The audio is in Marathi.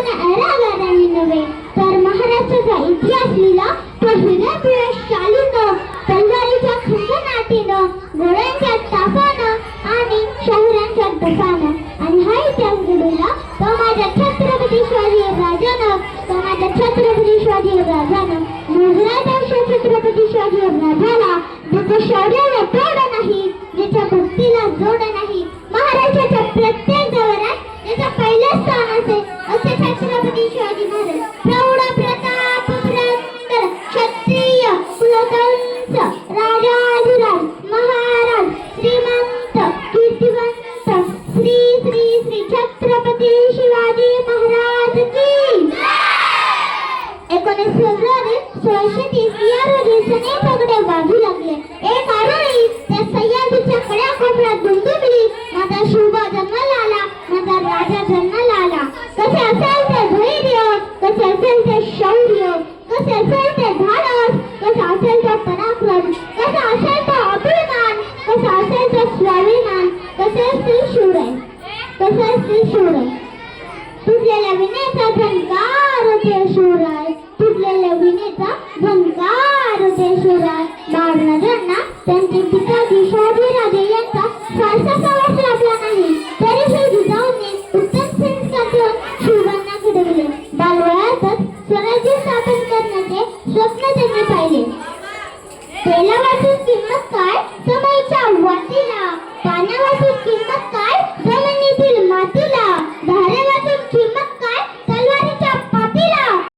ऐरागारांनी नव्हे तर महाराष्ट्राचा इतिहास लिहिला तो हृदय शालीनं, तलवारीच्या खंडनाटीनं, घोड्यांच्या ताफानं आणि शहरांच्या तुफानं. आणि हा इतिहास घडवला तो माझ्या छत्रपती शिवाजी राजानं, तो माझ्या छत्रपती शिवाजी राजानं. गुजरात छत्रपती शिवाजी राजाला ज्याच्या शौर्याला तोड नाही, ज्याच्या भक्तीला जोड नाही, महाराष्ट्राच्या प्रत्येक दौऱ्यात त्याचा पहिलं स्थान असे छत्रपती शिवाजी महाराज. प्रौढ प्रताप पुरंदर क्षत्रिय कुलवंश राजाधिराज महाराज श्रीमंत कीर्तिवंत श्री श्री श्री छत्रपती शिवाजी महाराज की. 19 फेब्रुवारी 1630 या रोजी सने पगडे वाजू लागले. एक आरोळी त्या सह्याद्रीच्या कड्याकोपऱ्यात दुमदुमली. माझा शुभा जन्माला आला, माझा राजा जन्माला आला. कसे असेल ते धैर्य, कसे असेल ते शौर्य, कसे असेल ते धाडस, कसा असेल तो पराक्रम, कसा असेल तो अभिमान, कसा असेल तो स्वाभिमान, कसे असतील शूर, कसे असतील शूर. तुटलेल्या विनेचा झंकार होते शूराय, तुटलेल्या विनेचा झंकार होते शूराय. बाळराजांना त्यांचे पिताजी शहाजीराजे यांचा फारसा सहवास लाभला नाही, तरीही जिजाऊंनी उत्तम संस्कार देऊन शिवबांना घडविले. बालवयातच स्वराज्य स्थापन करण्याचे स्वप्न त्यांनी पाहिले. पहिल्यापासून